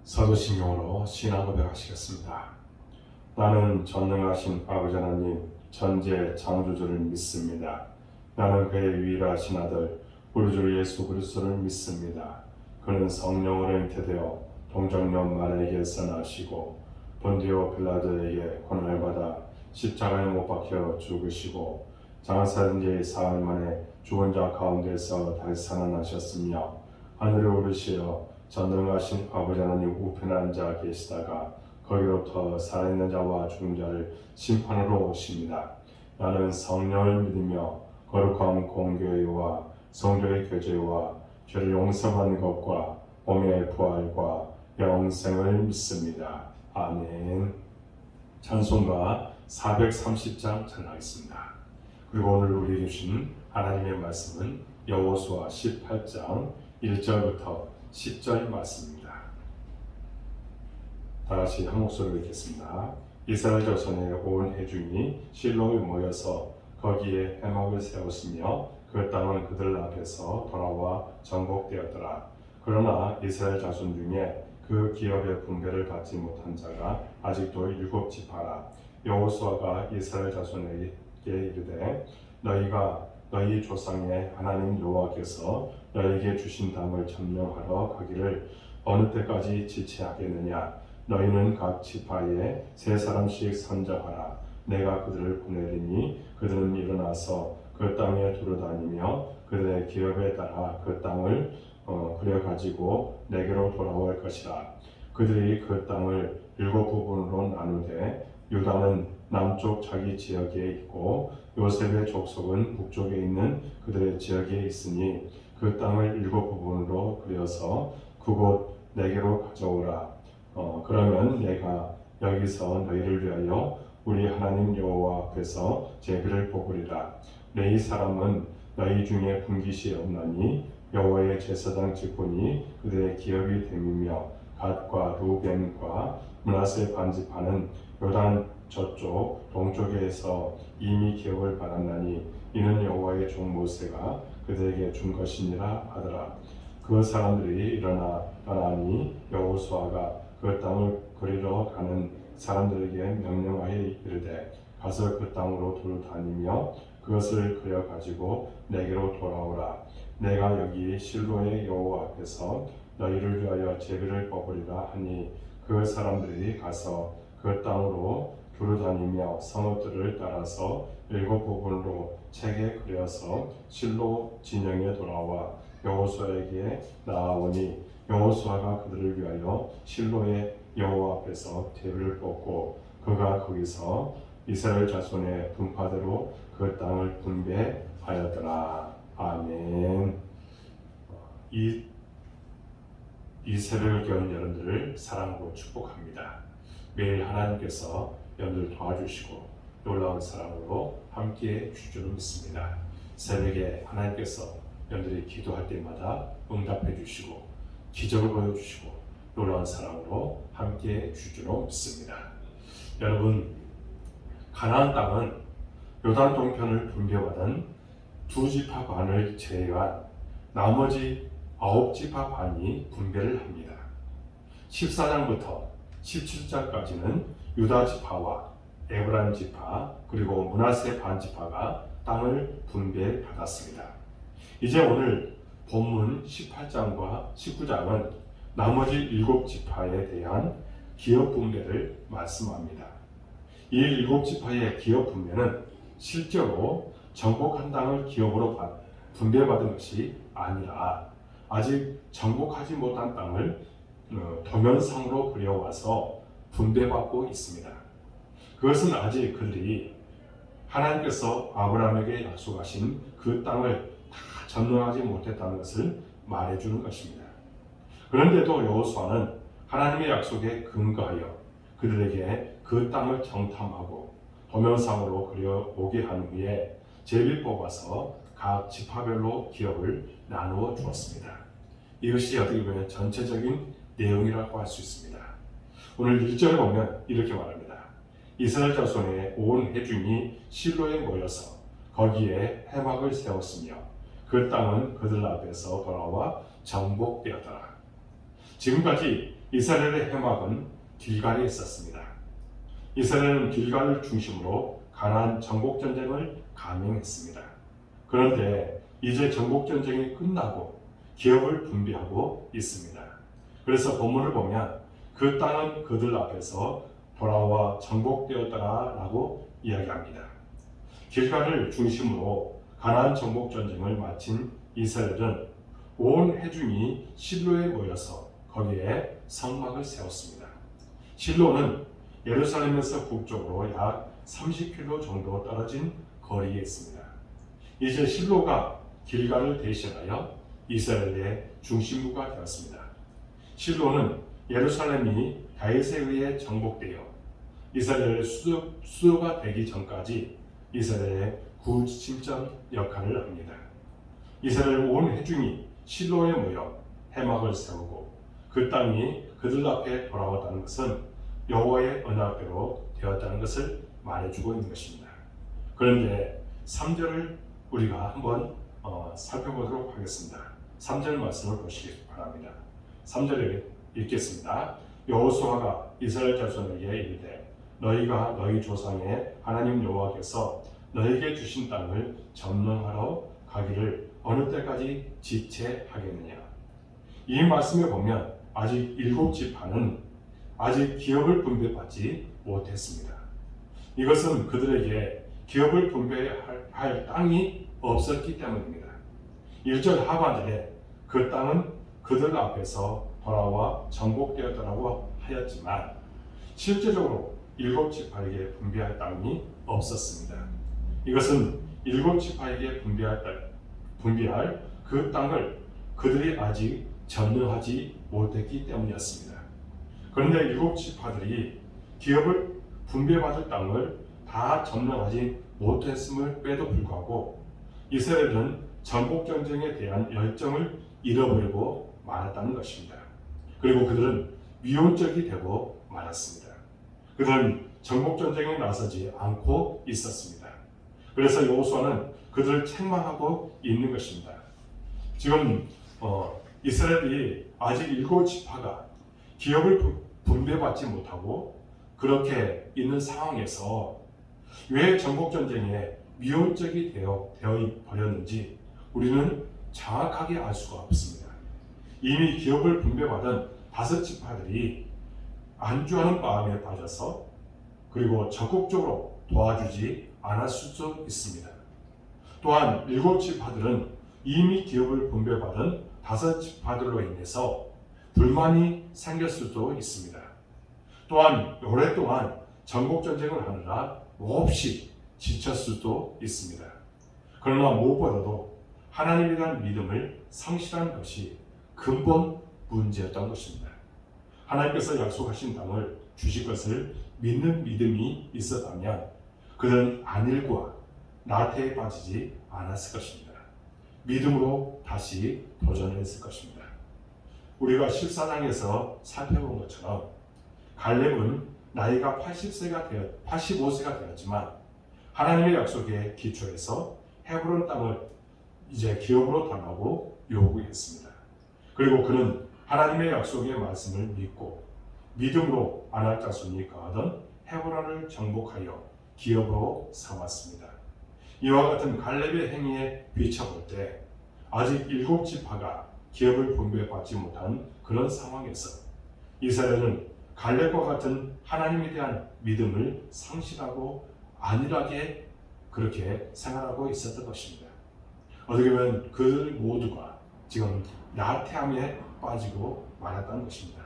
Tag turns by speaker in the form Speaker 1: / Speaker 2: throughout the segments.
Speaker 1: 사도신경으로 신앙 고백하시겠습니다. 나는 전능하신 아버지 하나님 전지의 창조주를 믿습니다. 나는 그의 유일하신 아들 우리 주 예수 그리스도를 믿습니다. 그는 성령으로 잉태되어 동정녀 마리아에게서 나시고 본디오 빌라도에게 고난을 받아 십자가에 못 박혀 죽으시고 장사된 지 사흘 만에 죽은 자 가운데서 다시 살아나셨으며 하늘에 오르시어 전능하신 아버지 하나님 우편에 앉아 계시다가 거기로부터 살아있는 자와 죽은 자를 심판으로 오십니다. 나는 성령을 믿으며 거룩한 공교회와 성도의 교제와 죄를 용서받는 것과 몸의 부활과 영생을 믿습니다. 아멘. 찬송가 430장 찬양하겠습니다. 그리고 오늘 우리에게 주신 하나님의 말씀은 여호수아 18장 1절부터 10절 말씀입니다. 다같이 한 목소리로 읽겠습니다. 이스라엘 자손의 온 회중이 실로에 모여서 거기에 회막을 세웠으며 그 땅은 그들 앞에서 돌아와 정복되었더라. 그러나 이스라엘 자손 중에 그 기업의 분배를 받지 못한 자가 아직도 7지파라. 여호수아가 이스라엘 자손에게 이르되 너희가 너희 조상의 하나님 여호와께서 너희에게 주신 땅을 점령하러 가기를 어느 때까지 지체하겠느냐. 너희는 각 지파에 3사람씩 선정하라. 내가 그들을 보내리니 그들은 일어나서 그 땅에 두루다니며 그들의 기업에 따라 그 땅을 그려가지고 내게로 돌아올 것이라. 그들이 그 땅을 7부분으로 나누되 유다는 남쪽 자기 지역에 있고 요셉의 족속은 북쪽에 있는 그들의 지역에 있으니 그 땅을 7부분으로 그려서 그곳 내게로 가져오라. 그러면 내가 여기서 너희를 위하여 우리 하나님 여호와 앞에서 제비를 뽑으리라. 내 이 사람은 너희 중에 분깃이 없나니 여호와의 제사장 직분이 그들의 기업이 됨이며 갓과 루벤과 므낫세 반지파는 요단 저쪽 동쪽에서 이미 기업을 받았나니 이는 여호와의 종 모세가 그들에게 준 것이니라 하더라. 그 사람들이 일어나 가나니 여호수아가 그 땅을 그리러 가는 사람들에게 명령하여 이르되 가서 그 땅으로 두루 다니며 그것을 그려 가지고 내게로 돌아오라. 내가 여기 실로의 여호와 앞에서 너희를 위하여 제비를 뽑으리라 하니 그 사람들이 가서 그 땅으로 두루 다니며 성읍들을 따라서 7부분으로 책에 그려서 실로 진영에 돌아와 여호수아에게 나아오니 여호수아가 그들을 위하여 실로의 여호와 앞에서 제비를 뽑고 그가 거기서 이스라엘 자손의 분파대로 그 땅을 분배하였더라. 아멘. 이 새벽을 깨운 여러분들을 사랑하고 축복합니다. 매일 하나님께서 여러분들 도와주시고 놀라운 사랑으로 함께해 주시는 줄 믿습니다. 새벽에 하나님께서 여러분들이 기도할 때마다 응답해 주시고 기적을 보여주시고 놀라운 사랑으로 함께해 주시는 줄 믿습니다. 여러분, 가나안 땅은 요단 동편을 분배받은 2지파 반을 제외한 나머지 9지파 반이 분배를 합니다. 14장부터 17장까지는 유다 지파와 에브라임 지파 그리고 므낫세 반지파가 땅을 분배받았습니다. 이제 오늘 본문 18장과 19장은 나머지 7지파에 대한 기업 분배를 말씀합니다. 이 7지파의 기업 분배는 실제로 정복한 땅을 기업으로 분배받은 것이 아니라 아직 정복하지 못한 땅을 도면상으로 그려와서 분배받고 있습니다. 그것은 아직 그들이 하나님께서 아브라함에게 약속하신 그 땅을 다 점령하지 못했다는 것을 말해주는 것입니다. 그런데도 여호수아는 하나님의 약속에 근거하여 그들에게 그 땅을 정탐하고 도면상으로 그려오게 한 후에 제비 뽑아서 각 지파별로 기업을 나누어 주었습니다. 이것이 어떻게 보면 전체적인 내용이라고 할 수 있습니다. 오늘 1절에 보면 이렇게 말합니다. 이스라엘 자손의 온 회중이 실로에 모여서 거기에 회막을 세웠으며 그 땅은 그들 앞에서 돌아와 정복되었더라. 지금까지 이스라엘의 해막은 길갈에 있었습니다. 이스라엘은 길갈을 중심으로 가나안 정복 전쟁을 감행했습니다. 그런데 이제 정복 전쟁이 끝나고 기업을 분배하고 있습니다. 그래서 본문을 보면 그 땅은 그들 앞에서 돌아와 정복되었더라라고 이야기합니다. 길갈을 중심으로 가나안 정복 전쟁을 마친 이스라엘은 온 회중이 실로에 모여서 거기에 성막을 세웠습니다. 실로는 예루살렘에서 북쪽으로 약 30km 정도 떨어진 거리에 있습니다. 이제 실로가 길갈을 대신하여 이스라엘의 중심부가 되었습니다. 실로는 예루살렘이 다윗에 의해 정복되어 이스라엘의 수도가 되기 전까지 이스라엘의 구심점 역할을 합니다. 이스라엘 온 회중이 실로에 모여 해막을 세우고 그 땅이 그들 앞에 돌아왔다는 것은 여호와의 언약대로 되었다는 것을 말해주고 있는 것입니다. 그런데 3절을 우리가 한번 살펴보도록 하겠습니다. 3절 말씀을 보시기 바랍니다. 3절을 읽겠습니다. 여호수아가 이스라엘 자손에게 이르되 너희가 너희 조상의 하나님 여호와께서 너희에게 주신 땅을 점령하러 가기를 어느 때까지 지체하겠느냐. 이 말씀에 보면 아직 7지파는 아직 기업을 분배받지 못했습니다. 이것은 그들에게 기업을 분배할 땅이 없었기 때문입니다. 1절 하반절에 그 땅은 그들 앞에서 돌아와 정복되었다고 하였지만 실제적으로 7지파에게 분배할 땅이 없었습니다. 이것은 7지파에게 분배할 그 땅을 그들이 아직 점령하지 못했기 때문이었습니다. 그런데 7지파들이 기업을 분배받을 땅을 다 점령하지 못했음을 빼도 불구하고 이스라엘은 정복전쟁에 대한 열정을 잃어버리고 말았다는 것입니다. 그리고 그들은 미온적이 되고 말았습니다. 그들은 정복전쟁에 나서지 않고 있었습니다. 그래서 여호수아는 그들을 책망하고 있는 것입니다. 지금 이스라엘이 아직 7지파가 기업을 분배받지 못하고 그렇게 있는 상황에서 왜 정복전쟁에 미온적이 되어 버렸는지 우리는 정확하게 알 수가 없습니다. 이미 기업을 분배받은 5지파들이 안주하는 마음에 빠져서 그리고 적극적으로 도와주지 않았을 수도 있습니다. 또한 7지파들은 이미 기업을 분배받은 5지파들로 인해서 불만이 생길 수도 있습니다. 또한 오랫동안 정복전쟁을 하느라 몹시 지쳤을 수도 있습니다. 그러나 무엇보다도 하나님에 대한 믿음을 상실한 것이 근본 문제였던 것입니다. 하나님께서 약속하신 땅을 주실 것을 믿는 믿음이 있었다면 그들은 안일과 나태에 빠지지 않았을 것입니다. 믿음으로 다시 도전했을 것입니다. 우리가 14장에서 살펴본 것처럼 갈렙은 나이가 85세가 되었지만 하나님의 약속에 기초해서 헤브론 땅을 이제 기업으로 달라고 요구했습니다. 그리고 그는 하나님의 약속의 말씀을 믿고 믿음으로 아낙 자손이 거하던 헤브론을 정복하여 기업으로 삼았습니다. 이와 같은 갈렙의 행위에 비춰볼 때 아직 7지파가 기업을 분배받지 못한 그런 상황에서 이스라엘은 갈렙과 같은 하나님에 대한 믿음을 상실하고 안일하게 그렇게 생활하고 있었던 것입니다. 어떻게 보면 그들 모두가 지금 나태함에 빠지고 말았다는 것입니다.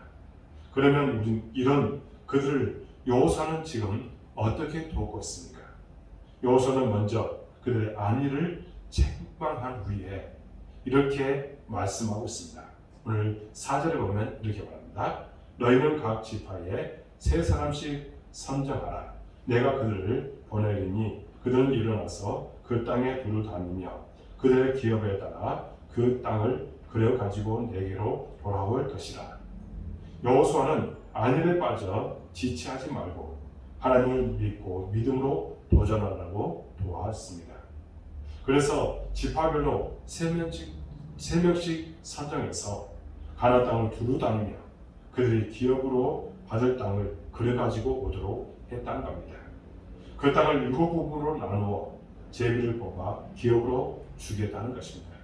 Speaker 1: 그러면 우리는 이런 그들을 여호수아는 지금 어떻게 돕고 있습니까? 여호수아는 먼저 그들의 안위를 책망한 후에 이렇게 말씀하고 있습니다. 오늘 4절에 보면 이렇게 말합니다. 너희는 각 지파에 3사람씩 선정하라. 내가 그들을 보내리니 그들은 일어나서 그 땅에 두루 다니며 그들의 기업에 따라 그 땅을 그려 가지고 내게로 돌아올 것이라. 여호수아는 안일에 빠져 지체하지 말고 하나님을 믿고 믿음으로 도전하라고 도왔습니다. 그래서 지파별로 3명씩 선정해서 가나안 땅을 두루 다니며 그들이 기업으로 받을 땅을 그려가지고 오도록 했다는 겁니다. 그 땅을 7부분으로 나누어 제비를 뽑아 기업으로 주겠다는 것입니다.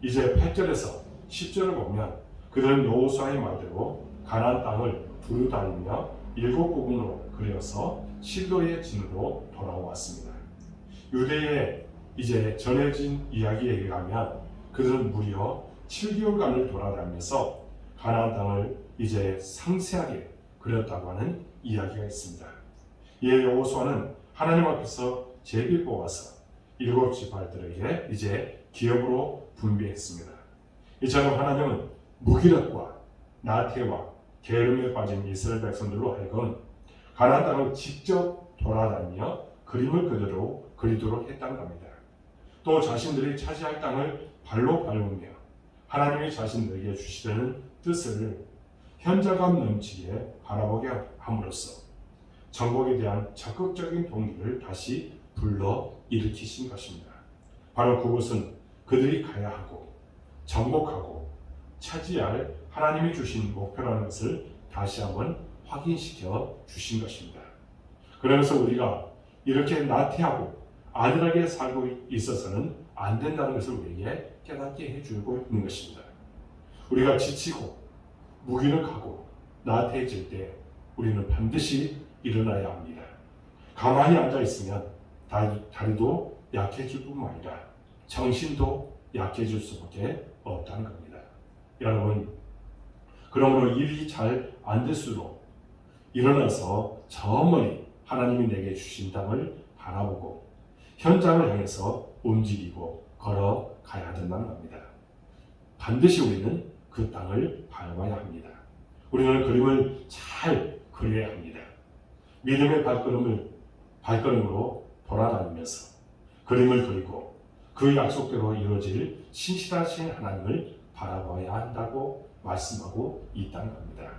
Speaker 1: 이제 8절에서 10절을 보면 그들은 여호수아의 말대로 가나안 땅을 두루다니며 7부분으로 그려서 실로의 진으로 돌아왔습니다. 유대에 이제 전해진 이야기에 의하면 그들은 무려 7개월간을 돌아다니면서 가나안 땅을 이제 상세하게 그렸다고 하는 이야기가 있습니다. 이에 여호수아는 하나님 앞에서 제비 뽑아서 7지파들에게 이제 기업으로 분배했습니다. 이처럼 하나님은 무기력과 나태와 게으름에 빠진 이스라엘 백성들로 하여금 가나안 땅을 직접 돌아다니며 그림을 그대로 그리도록 했다는 겁니다. 또 자신들이 차지할 땅을 발로 밟으며 하나님이 자신들에게 주시려는 뜻을 현장감 넘치게 바라보게 함으로써 정복에 대한 적극적인 동기를 다시 불러 일으키신 것입니다. 바로 그것은 그들이 가야 하고 정복하고 차지할 하나님이 주신 목표라는 것을 다시 한번 확인시켜 주신 것입니다. 그러면서 우리가 이렇게 나태하고 안일하게 살고 있어서는 안 된다는 것을 우리에게 깨닫게 해주고 있는 것입니다. 우리가 지치고 무기력하고 나태해질 때 우리는 반드시 일어나야 합니다. 가만히 앉아 있으면 다리도 약해질 뿐만 아니라 정신도 약해질 수밖에 없다는 겁니다. 여러분, 그러므로 일이 잘 안 될수록 일어나서 저 멀리 하나님이 내게 주신 땅을 바라보고 현장을 향해서 움직이고 걸어가야 된다는 겁니다. 반드시 우리는 그 땅을 밟아야 합니다. 우리는 그림을 잘 그려야 합니다. 믿음의 발걸음으로 돌아다니면서 그림을 그리고 그 약속대로 이루어질 신실하신 하나님을 바라봐야 한다고 말씀하고 있다는 겁니다.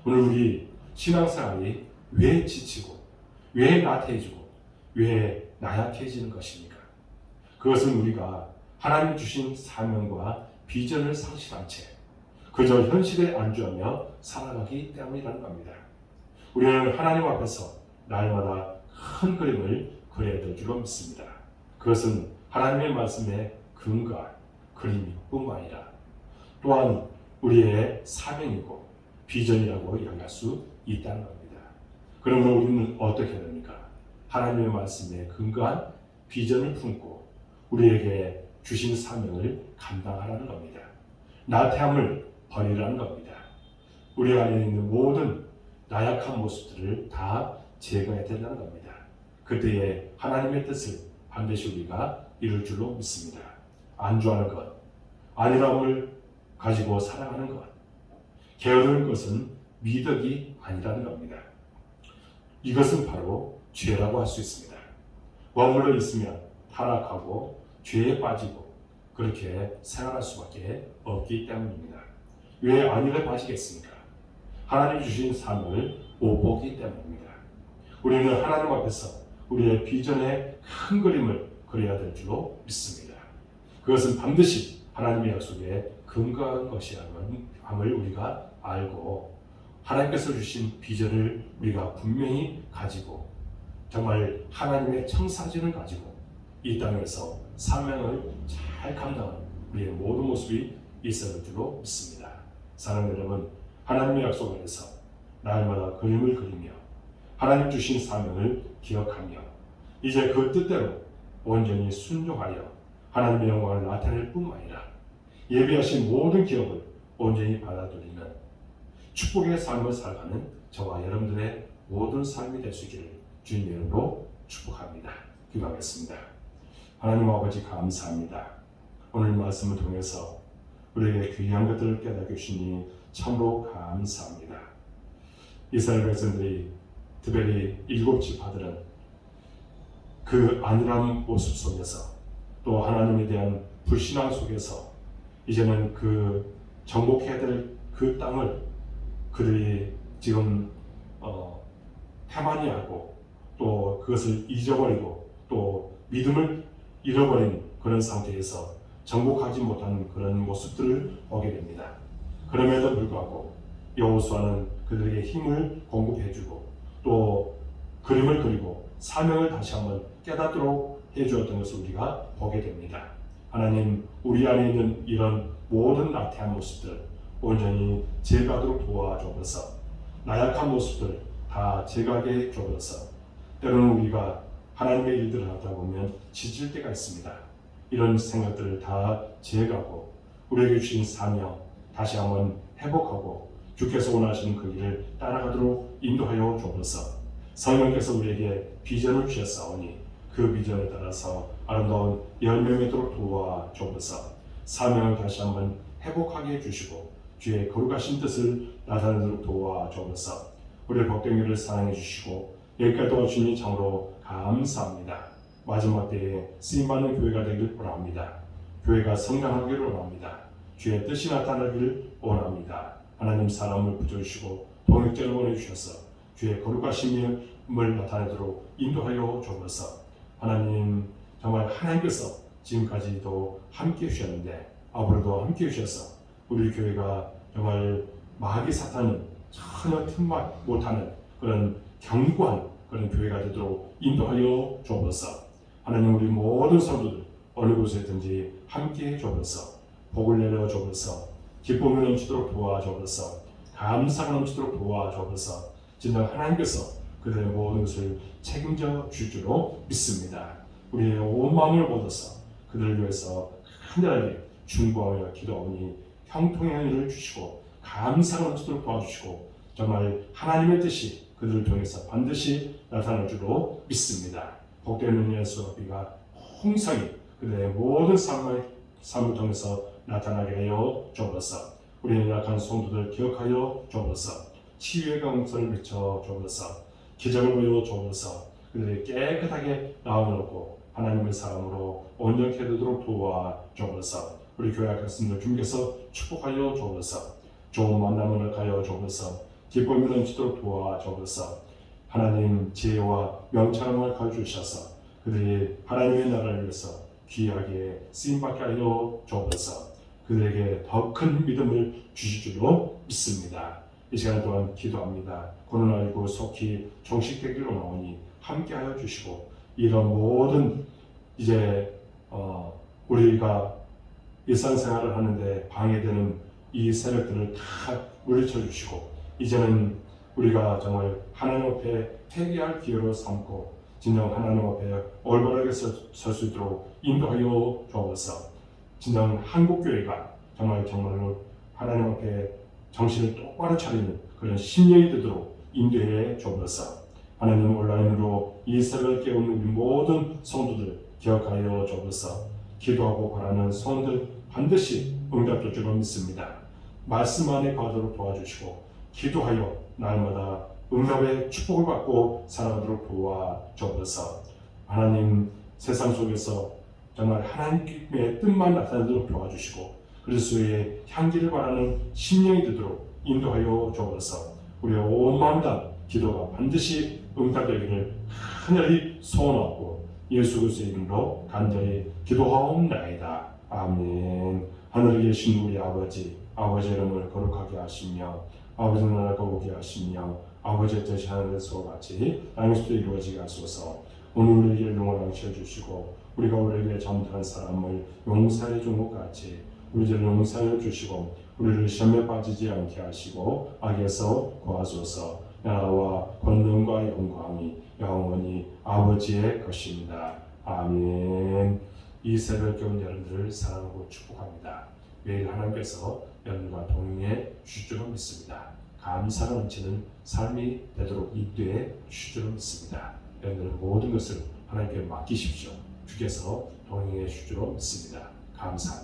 Speaker 1: 오늘 우리 신앙생활이 왜 지치고 왜 나태해지고 왜 나약해지는 것입니까? 그것은 우리가 하나님 주신 사명과 비전을 상실한 채 그저 현실에 안주하며 살아가기 때문이라는 겁니다. 우리는 하나님 앞에서 날마다 큰 그림을 그려야 될 줄로 믿습니다. 그것은 하나님의 말씀에 근거한 그림뿐만 아니라 또한 우리의 사명이고 비전이라고 이야기할 수 있다는 겁니다. 그러면 우리는 어떻게 해야 됩니까? 하나님의 말씀에 근거한 비전을 품고 우리에게 주신 사명을 감당하라는 겁니다. 나태함을 버리라는 겁니다. 우리 안에 있는 모든 나약한 모습들을 다 제거해야 된다는 겁니다. 그때에 하나님의 뜻을 반드시 우리가 이룰 줄로 믿습니다. 안주하는 것, 안일함을 가지고 살아가는 것, 게으르는 것은 미덕이 아니라는 겁니다. 이것은 바로 죄라고 할 수 있습니다. 머물러 있으면 타락하고 죄에 빠지고 그렇게 생활할 수밖에 없기 때문입니다. 왜 안일에 빠지겠습니까? 하나님 주신 삶을 못 보기 때문입니다. 우리는 하나님 앞에서 우리의 비전의 큰 그림을 그려야 될 줄로 믿습니다. 그것은 반드시 하나님의 약속에 근거한 것이라는 우리가 알고 하나님께서 주신 비전을 우리가 분명히 가지고 정말 하나님의 청사진을 가지고 이 땅에서 사명을 잘 감당하는 우리의 모든 모습이 있어야 될 줄로 믿습니다. 사랑하는 여러분, 하나님의 약속 안에서 날마다 그림을 그리며 하나님 주신 사명을 기억하며 이제 그 뜻대로 온전히 순종하여 하나님의 영광을 나타낼 뿐만 아니라 예비하신 모든 기업을 온전히 받아들이는 축복의 삶을 살아가는 저와 여러분들의 모든 삶이 될 수 있기를 주님의 이름으로 축복합니다. 기도하겠습니다. 하나님 아버지 감사합니다. 오늘 말씀을 통해서 우리에게 귀한 것들을 깨닫게 주시니 참으로 감사합니다. 이스라엘 백성들이 특별히 7지파들은 그 안일한 모습 속에서 또 하나님에 대한 불신앙 속에서 이제는 그 정복해야 될 그 땅을 그들이 지금 태만히하고 또 그것을 잊어버리고 또 믿음을 잃어버린 그런 상태에서 정복하지 못하는 그런 모습들을 보게 됩니다. 그럼에도 불구하고 여호수아는 그들에게 힘을 공급해주고 또 그림을 그리고 사명을 다시 한번 깨닫도록 해주었던 것을 우리가 보게 됩니다. 하나님, 우리 안에 있는 이런 모든 나태한 모습들 온전히 제거하도록 도와주옵소서. 나약한 모습들 다 제거하게 주옵소서. 때로는 우리가 하나님의 일들을 하다 보면 지칠 때가 있습니다. 이런 생각들을 다 제거하고 우리에게 주신 사명 다시 한번 회복하고 주께서 원하시는 그 길을 따라가도록 인도하여 주옵소서. 성령께서 우리에게 비전을 주셨사오니 그 비전에 따라서 아름다운 열매 맺도록 도와주옵소서. 사명을 다시 한번 회복하게 해주시고 주의 거룩하신 뜻을 나타내도록 도와주옵소서. 우리의 복된 사랑해 주시고 여기까지 도와주니 참으로 감사합니다. 마지막 때에 쓰임받는 교회가 되길 원합니다. 교회가 성장하기를 원합니다. 주의 뜻이 나타나기를 원합니다. 하나님 사람을 붙여주시고 동역자를 보내주셔서 주의 거룩하심을 나타내도록 인도하여 주옵소서. 하나님, 정말 하나님께서 지금까지도 함께 해주셨는데 앞으로도 함께 해주셔서 우리 교회가 정말 마귀 사탄은 전혀 틈만 못하는 그런 견고한 그런 교회가 되도록 인도하여 주옵소서. 하나님, 우리 모든 성도들 어느 곳에든지 함께 해주옵소서. 복을 내려 주옵소서. 기쁨을 넘치도록 도와주옵소서. 감사가 넘치도록 도와주옵소서. 진정 하나님께서 그들의 모든 것을 책임져 줄 줄로 믿습니다. 우리의 온 마음을 모아서 그들을 위해서 간절하게 중보하며 기도하오니 형통의 일을 주시고 감사가 넘치도록 도와주시고 정말 하나님의 뜻이 그들을 통해서 반드시 나타날 줄로 믿습니다. 복된 은혜의 수업비가 홍성이 그들의 모든 삶을 통해서 나타나게 하여 주옵소서. 우리의 약한 성도들 기억하여 주옵소서. 치유의 강선을 비춰 주옵소서. 기적을 보여 주옵소서. 그들이 깨끗하게 마음을 얻고 하나님의 사람으로 온전케 되도록 도와 주옵소서. 우리 교회 학생들 주님께서 축복하여 주옵소서. 좋은 만남을 하여 주옵소서. 기쁨이 넘치도록 도와 주옵소서. 하나님 지혜와 명철함을 가져 주셔서 그들이 하나님의 나라를 위해서 귀하게 쓰임받게 하여 주옵소서. 그들에게 더 큰 믿음을 주실 줄로 믿습니다. 이 시간 동안 기도합니다. 코로나19 속히 종식되기를 원하오니 함께하여 주시고 이런 모든 이제 우리가 일상생활을 하는데 방해되는 이 세력들을 다 물리쳐 주시고 이제는 우리가 정말 하나님 앞에 회개할 기회로 삼고 진정 하나님 앞에 올바르게 설 수 있도록 인도하여 주옵소서. 진정 한국교회가 정말로 하나님 앞에 정신을 똑바로 차리는 그런 심령이 되도록 인도해 주옵소서. 하나님 온라인으로 이 새벽을 깨우는 우리 모든 성도들 기억하여 주옵소서. 기도하고 바라는 소원들 반드시 응답될 줄로 믿습니다. 말씀 안에 가도록 도와주시고 기도하여 날마다 응답의 축복을 받고 살아가도록 도와주옵소서. 하나님 세상 속에서 정말 하나님의 뜻만 나타나도록 도와주시고 그리스도의 향기를 바라는 심령이 되도록 인도하여 주옵소서. 우리의 온 마음 다 기도가 반드시 응답되기를 하늘이 소원하고 예수 그리스도의 이름으로 간절히 기도하옵나이다. 아멘. 하늘에 계신 우리 아버지 이름을 거룩하게 하시며 아버지 나라가 오게 하시며 아버지의 뜻이 하늘에서 같이 땅에서도 이루어지게 하소서. 오늘 우리에게 영원한 시여 주시고 우리가 우리에게 잘못한 사람을 용서해 준 것 같이 우리를 용서해 주시고 우리를 시험에 빠지지 않게 하시고 악에서 구하소서. 나라와 권능과 영광이 영원히 아버지의 것입니다. 아멘. 이 새벽 깨운 여러분들을 사랑하고 축복합니다. 매일 하나님께서 여러분과 동행해 주실 줄로 믿습니다. 감사가 넘치는 삶이 되도록 인도해 주실 줄로 믿습니다. 여러분들은 모든 것을 하나님께 맡기십시오. 주께서 동행해 주실 줄로 믿습니다. 감사합니다.